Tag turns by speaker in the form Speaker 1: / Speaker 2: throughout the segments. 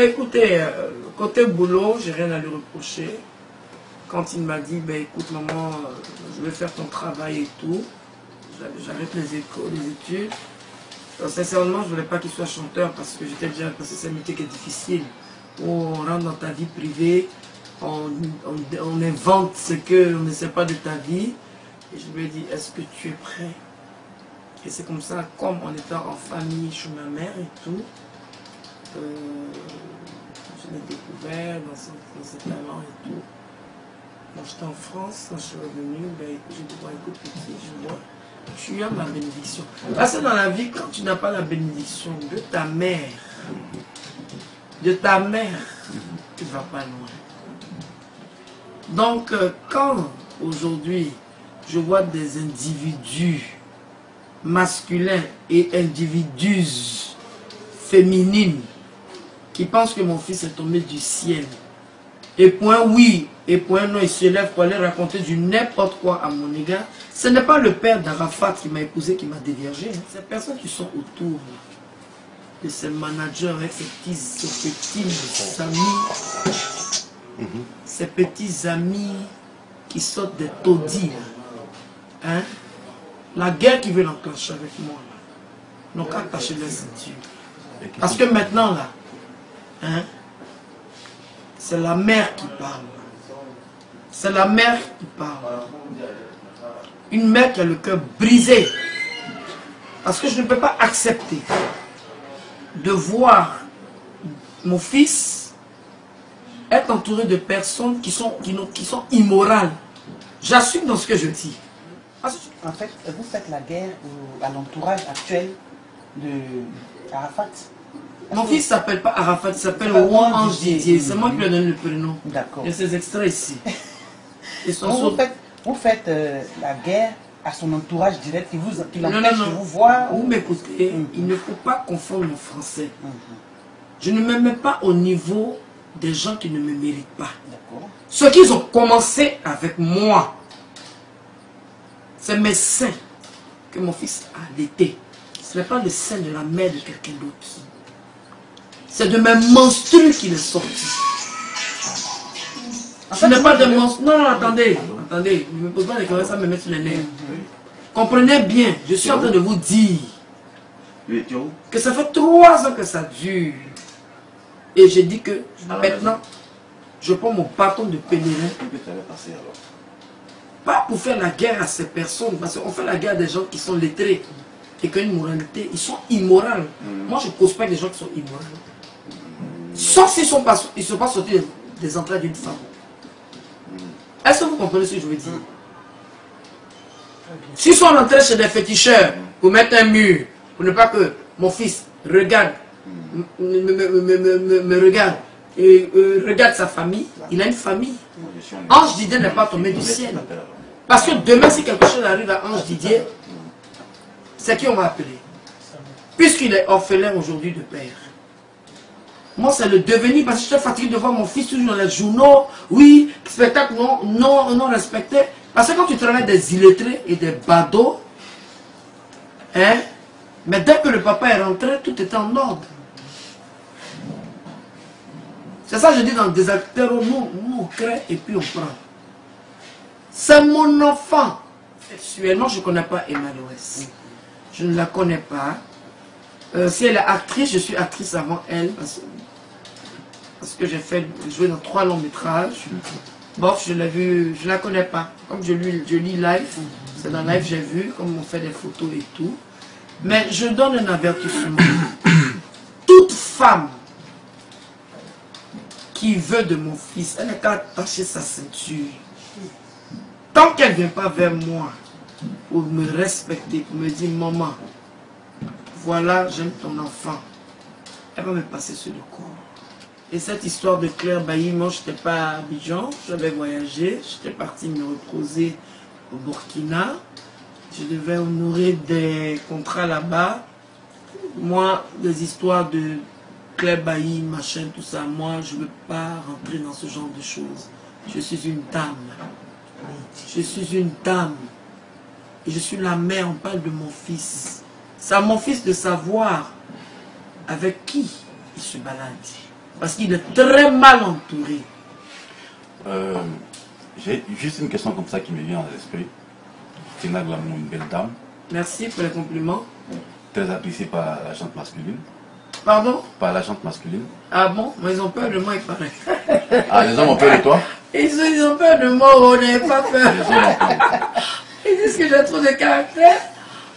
Speaker 1: Ben écoutez, côté boulot, j'ai rien à lui reprocher. Quand il m'a dit, ben écoute maman, je vais faire ton travail et tout, j'arrête les études. Sincèrement, je voulais pas qu'il soit chanteur parce que j'étais déjà, parce que c'est un métier qui est difficile. Où on rentre dans ta vie privée, on invente ce qu'on ne sait pas de ta vie. Et je lui ai dit, est-ce que tu es prêt? Et c'est comme ça, comme on était en famille chez ma mère et tout, je l'ai découvert dans ses talents et tout. Quand j'étais en France, quand je suis revenu, ben, j'ai dit, bon, écoute petit, je vois, tu as ma bénédiction. Parce que dans la vie, quand tu n'as pas la bénédiction de ta mère, tu ne vas pas loin. Donc, quand aujourd'hui, je vois des individus masculins et individus féminines qui pensent que mon fils est tombé du ciel, et point oui, et point non, il se lève pour aller raconter du n'importe quoi à mon égard, ce n'est pas le père d'Arafat qui m'a épousé, qui m'a déviergé. C'est les personnes qui sont autour de ces managers avec ces petits amis, ces petits amis qui sortent des taudis. Hein? La guerre qui veut l'enclencher avec moi, n'ont qu'à attacher les ceintures. Parce que maintenant, là, hein, c'est la mère qui parle. C'est la mère qui parle. Une mère qui a le cœur brisé. Parce que je ne peux pas accepter de voir mon fils être entouré de personnes qui sont immorales. J'assume dans ce que je dis.
Speaker 2: En fait, vous faites la guerre à l'entourage actuel de Arafat.
Speaker 1: Mon fils ne s'appelle pas Arafat, il s'appelle Roi Ange Didier. C'est moi qui lui ai donné le prénom.
Speaker 2: D'accord.
Speaker 1: Il y a ces extraits ici.
Speaker 2: Vous faites la guerre à son entourage direct qui l'empêche de vous voir.
Speaker 1: Vous m'écoutez, il ne faut pas confondre le français. Je ne me mets pas au niveau des gens qui ne me méritent pas. Ceux qui ont commencé avec moi, c'est mes seins que mon fils a allaité. Ce n'est pas le sein de la mère de quelqu'un d'autre. C'est de mes menstrues qu'il est sorti. Ce n'est pas de monstre. Non, attendez. Attendez. Ne me pose pas des questions, ça me met sur les nerfs. Comprenez bien, je suis en train de vous dire que ça fait 3 ans que ça dure. Et j'ai dit que maintenant, je prends mon bâton de pèlerin. Pas pour faire la guerre à ces personnes, parce qu'on fait la guerre à des gens qui sont lettrés et qui ont une moralité. Ils sont immoraux. Moi, je ne pose pas des gens qui sont immoraux. Sauf s'ils ne sont pas sortis des entrailles d'une femme. Est-ce que vous comprenez ce que je veux dire? S'ils sont rentrés chez des féticheurs pour mettre un mur, pour ne pas que mon fils regarde, me regarde, et regarde sa famille, il a une famille. Ange Didier n'est pas tombé du ciel. Parce que demain, si quelque chose arrive à Ange Didier, c'est qui on va appeler? Puisqu'il est orphelin aujourd'hui de père. Moi, c'est le devenir, parce que j'étais fatigué de voir mon fils toujours dans les journaux. Oui, spectacle non respecté. Parce que quand tu travailles des illettrés et des badauds, hein, mais dès que le papa est rentré, tout était en ordre. C'est ça que je dis dans des acteurs, nous on crée et puis on prend. C'est mon enfant. Sexuellement, je ne connais pas Emma Loès. Je ne la connais pas. Si elle est actrice, je suis actrice avant elle. Parce que j'ai joué dans 3 longs métrages. Bof, je l'ai vu, je ne la connais pas. Comme je lis live, c'est dans live j'ai vu, comme on fait des photos et tout. Mais je donne un avertissement. Toute femme qui veut de mon fils, elle n'a qu'à attacher sa ceinture. Tant qu'elle ne vient pas vers moi pour me respecter, pour me dire maman, voilà, j'aime ton enfant, elle va me passer sur le corps. Et cette histoire de Claire Bailly, moi je n'étais pas à Abidjan, j'avais voyagé, j'étais parti me reposer au Burkina. Je devais honorer des contrats là-bas. Moi, les histoires de Claire Bailly, machin, tout ça, moi je ne veux pas rentrer dans ce genre de choses. Je suis une dame. Je suis une dame. Et je suis la mère, on parle de mon fils. C'est à mon fils de savoir avec qui il se balade. Parce qu'il est très mal entouré.
Speaker 3: J'ai juste une question comme ça qui me vient à l'esprit. Tina Glamour, une belle dame.
Speaker 1: Merci pour les compliments.
Speaker 3: Très appréciée par la gente masculine.
Speaker 1: Pardon?
Speaker 3: Par la gente masculine.
Speaker 1: Ah bon? Mais ils ont peur de moi, il paraît.
Speaker 3: Ah, les hommes ont peur de toi?
Speaker 1: Ils ont peur de moi, on n'a pas peur. Ils disent que j'ai trop de caractère.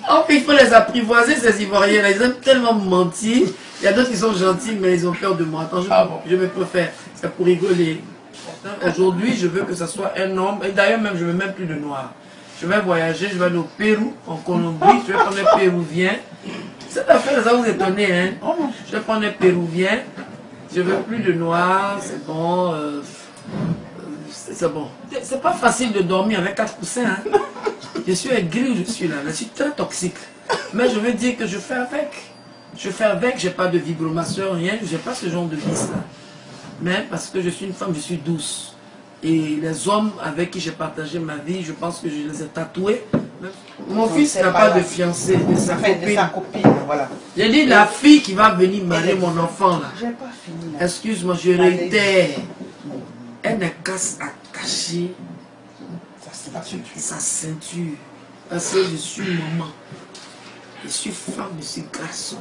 Speaker 1: En fait, il faut les apprivoiser, ces Ivoiriens-là. Ils aiment tellement mentir. Il y a d'autres qui sont gentils, mais ils ont peur de moi. Attends, je me préfère. C'est pour rigoler. Aujourd'hui, je veux que ce soit un homme. Et d'ailleurs, même, je ne veux même plus de noir. Je vais voyager, je vais aller au Pérou, en Colombie. Je vais prendre un Péruvien. Cette affaire, ça vous étonner, hein? Je vais prendre un Péruvien. Je veux plus de noir, c'est bon. C'est bon. C'est pas facile de dormir avec 4 coussins. Hein? Je suis aigri, je suis là. Je suis très toxique. Mais je veux dire que je fais avec. Je fais avec, j'ai pas de vibromasseur, rien. J'ai pas ce genre de vice là. Mais parce que je suis une femme, je suis douce. Et les hommes avec qui j'ai partagé ma vie, je pense que je les ai tatoués. Mon fils n'a pas de fiancée, de sa copine.
Speaker 2: Voilà.
Speaker 1: J'ai dit la fille qui va venir marier mon enfant là.
Speaker 2: J'ai pas fini.
Speaker 1: Excuse-moi, je réitère. Elle n'a qu'à cacher sa ceinture. Parce que je suis maman. Je suis femme, je suis garçon.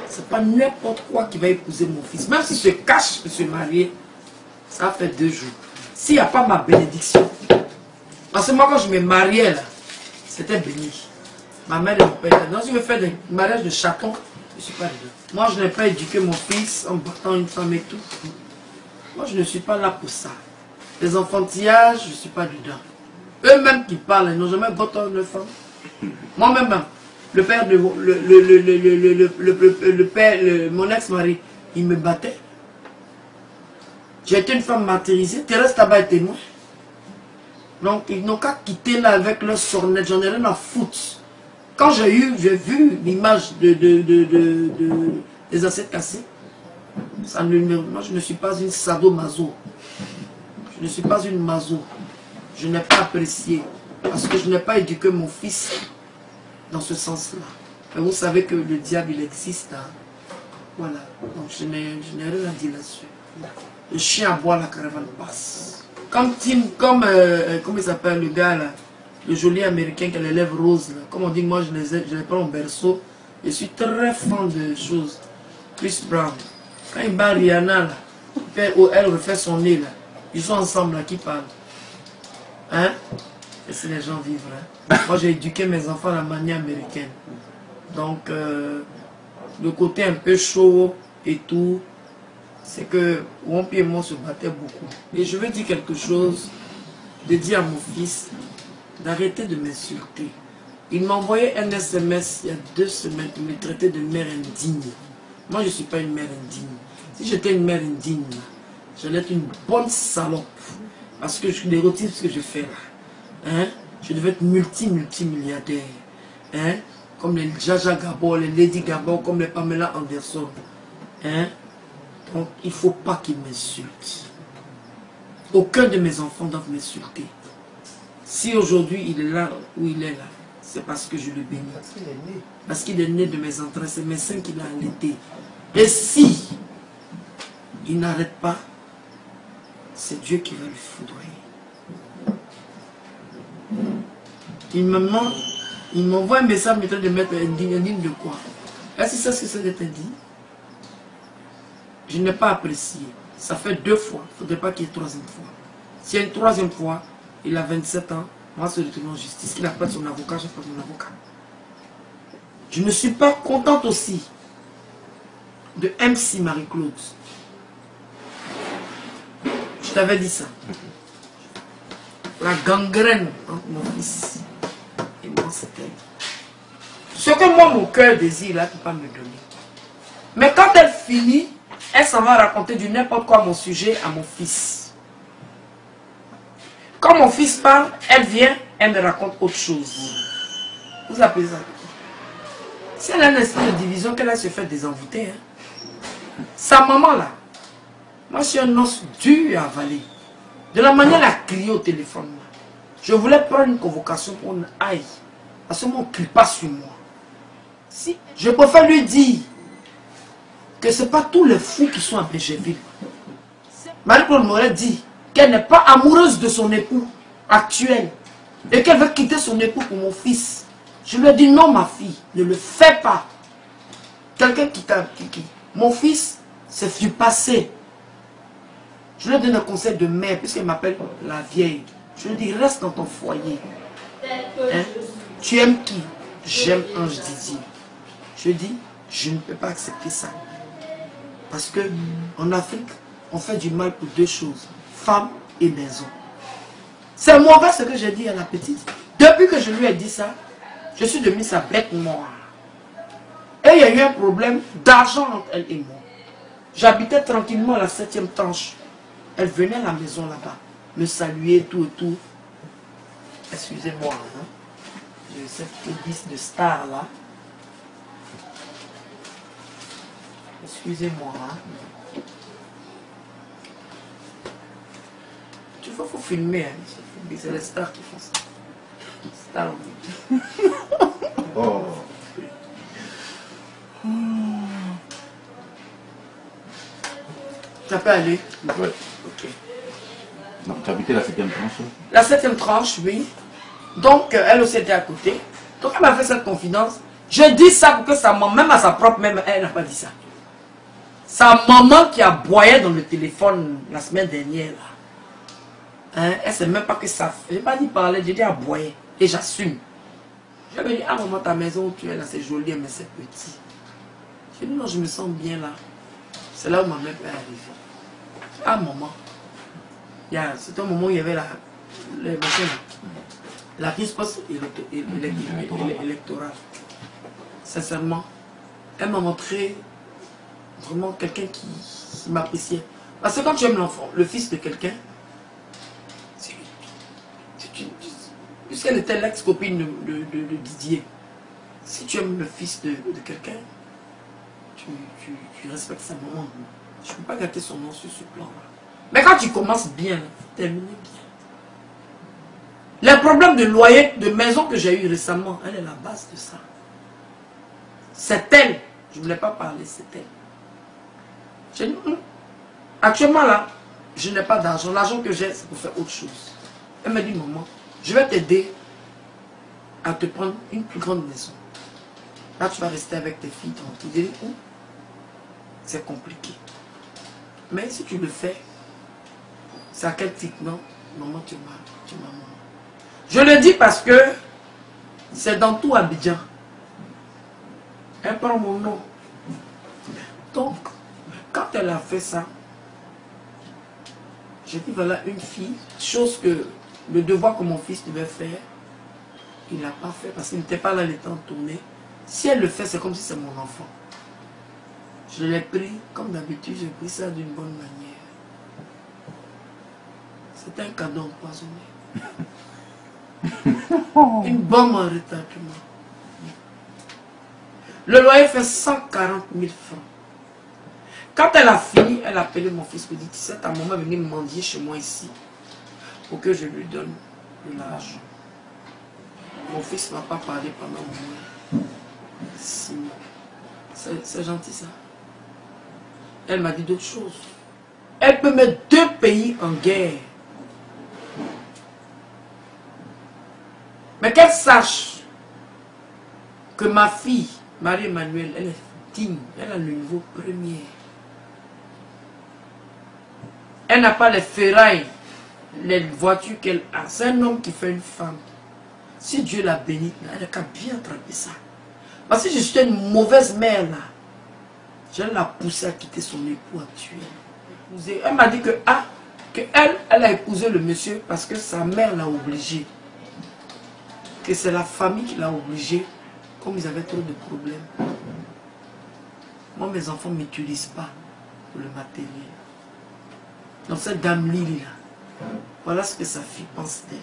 Speaker 1: C'est pas n'importe quoi qui va épouser mon fils. Même si je cache de se marier, ça fait 2 jours. S'il n'y a pas ma bénédiction. Parce que moi, quand je me mariais là, c'était béni. Ma mère et mon père. Donc, si je veux faire des mariages de chatons, je ne suis pas dedans. Moi, je n'ai pas éduqué mon fils en battant une femme et tout. Moi, je ne suis pas là pour ça. Les enfantillages, je ne suis pas dedans. Eux-mêmes qui parlent, ils n'ont jamais battu une femme. Moi-même, le père de mon ex-mari, il me battait. J'ai été une femme martyrisée. Thérèse Tabat est témoin. Donc, ils n'ont qu'à quitter là avec leur sornette. J'en ai rien à foutre. Quand j'ai vu l'image des assiettes cassées, moi, je ne suis pas une sadomaso. Je ne suis pas une maso. Je n'ai pas apprécié. Parce que je n'ai pas éduqué mon fils dans ce sens-là. Mais vous savez que le diable, il existe. Hein? Voilà. Donc, je n'ai rien à dire là-dessus. Le chien aboie, la caravane passe. Comme comment il s'appelle le gars là, le joli américain qui a les lèvres roses là. Comme on dit, moi je les prends au berceau. Je suis très fan de choses. Chris Brown. Quand il bat Rihanna là, elle refait son nez là. Ils sont ensemble là, qui parlent. Hein? Et c'est les gens vivent hein. Moi j'ai éduqué mes enfants à la manière américaine. Donc le côté un peu chaud et tout. C'est que Wampi et moi se battaient beaucoup. Et je veux dire quelque chose, de dire à mon fils d'arrêter de m'insulter. Il m'a envoyé un SMS il y a 2 semaines, il me traitait de mère indigne. Moi je ne suis pas une mère indigne. Si j'étais une mère indigne, j'allais être une bonne salope. Parce que je dérotise ce que je fais là. Hein? Je devais être multimilliardaire. Hein? Comme les Jaja Gabor, les Lady Gabor, comme les Pamela Anderson. Hein? Donc, il ne faut pas qu'il m'insulte. Aucun de mes enfants doivent m'insulter. Si aujourd'hui il est là où il est là, c'est parce que je le bénis. Parce qu'il est né de mes entrailles, c'est mes seins qui l'ont allaité. Et si il n'arrête pas, c'est Dieu qui va le foudroyer. Il m'envoie un message me train de mettre indigne de quoi? Est-ce que c'est ce que c'est d'être indigne? Je n'ai pas apprécié. Ça fait 2 fois. Il ne faudrait pas qu'il y ait une 3e fois. S'il y a une 3e fois, il a 27 ans, on va se retourner en justice. Il n'a pas de son avocat, je n'ai pas de mon avocat. Je ne suis pas contente aussi de MC Marie-Claude. Je t'avais dit ça. La gangrène entre mon fils et moi, c'était ce que moi, mon cœur désire, là, tu ne peux pas me donner. Mais quand elle finit, elle s'en va raconter du n'importe quoi mon sujet à mon fils. Quand mon fils parle, elle vient, elle me raconte autre chose. Vous appelez ça? Si elle a un esprit de division, qu'elle a se fait désenvoûter. Hein. Sa maman là, moi je suis un os dur à avaler. De la manière elle a crié au téléphone. Je voulais prendre une convocation pour une aïe. Parce que moi on ne crie pas sur moi. Si, je préfère lui dire. que ce n'est pas tous les fous qui sont à Bécherville. Marie-Claude Moret dit qu'elle n'est pas amoureuse de son époux actuel et qu'elle veut quitter son époux pour mon fils. Je lui ai dit non, ma fille, ne le fais pas. Quelqu'un qui mon fils, c'est du passé. Je lui ai donné un conseil de mère, puisqu'elle m'appelle la vieille. Je lui ai dit, reste dans ton foyer. Hein? Tu aimes qui? J'aime Ange Didier. Je lui ai dit, je ne peux pas accepter ça. Parce que en Afrique, on fait du mal pour deux choses, femme et maison. C'est mauvais ce que j'ai dit à la petite. Depuis que je lui ai dit ça, je suis devenu sa bête noire. Et il y a eu un problème d'argent entre elle et moi. J'habitais tranquillement à la 7e tranche. Elle venait à la maison là-bas, me saluer, tout et tout. Excusez-moi, hein. J'ai cette hélice de star là. Excusez-moi, hein. Tu vois, faut filmer, hein. C'est les stars qui font ça. Stars.
Speaker 3: Oh.
Speaker 1: Ça peut aller?
Speaker 3: Ouais.
Speaker 1: Ok.
Speaker 3: Donc, tu habitais la 7e tranche?
Speaker 1: La 7e tranche, oui. Donc, elle aussi était à côté. Donc, elle m'a fait cette confidence. Je dis ça pour que sa maman, même à sa propre mère, elle n'a pas dit ça. Sa maman qui aboyait dans le téléphone la semaine dernière, là. Hein, elle ne sait même pas que ça fait. Je n'ai pas dit parler, j'ai dit aboyer. Et j'assume. Je lui ai dit, ah maman, ta maison où tu es là, c'est joli, mais c'est petit. J'ai dit, non, je me sens bien là. C'est là où ma mère est arrivée. Ah maman. C'est un moment où il y avait les machines. La riposte électorale. Sincèrement, elle m'a montré vraiment quelqu'un qui m'appréciait. Parce que quand tu aimes l'enfant, le fils de quelqu'un, puisqu'elle était l'ex-copine de Didier, si tu aimes le fils de quelqu'un, tu respectes sa maman. Je ne peux pas gâter son nom sur ce plan-là. Mais quand tu commences bien, terminer bien. Les problèmes de loyer, de maison que j'ai eu récemment, elle est la base de ça. C'est elle. Je ne voulais pas parler, c'est elle. J'ai dit, actuellement là, je n'ai pas d'argent. L'argent que j'ai, c'est pour faire autre chose. Elle m'a dit, maman, je vais t'aider à te prendre une plus grande maison. Là, tu vas rester avec tes filles tranquille. J'ai dit, c'est compliqué. Mais si tu le fais, c'est à quel titre? Non, maman, tu m'as maman. Je le dis parce que c'est dans tout Abidjan. Elle prend mon nom. Donc, quand elle a fait ça, j'ai dit voilà une fille, chose que le devoir que mon fils devait faire, il n'a pas fait parce qu'il n'était pas là le temps de tourner. Si elle le fait, c'est comme si c'est mon enfant. Je l'ai pris, comme d'habitude, j'ai pris ça d'une bonne manière. C'était un cadeau empoisonné. Une bombe en retardement. Le loyer fait 140 000 francs. Quand elle a fini, elle a appelé mon fils, me dit, tu sais, ta maman est venue me mendier chez moi ici pour que je lui donne de l'argent. Mon fils ne m'a pas parlé pendant au moins 6 mois. C'est gentil ça. Elle m'a dit d'autres choses. Elle peut mettre 2 pays en guerre. Mais qu'elle sache que ma fille, Marie-Emmanuelle, elle est digne. Elle a le niveau premier. Elle n'a pas les ferrailles, les voitures qu'elle a. C'est un homme qui fait une femme. Si Dieu l'a bénie, elle n'a qu'à bien attraper ça. Parce que si je suis une mauvaise mère là, je vais la pousser à quitter son époux actuel. Elle m'a dit que, elle a épousé le monsieur parce que sa mère l'a obligé. Que c'est la famille qui l'a obligé, comme ils avaient trop de problèmes. Moi, mes enfants ne m'utilisent pas pour le matériel. Donc cette dame Lily là, voilà ce que sa fille pense d'elle.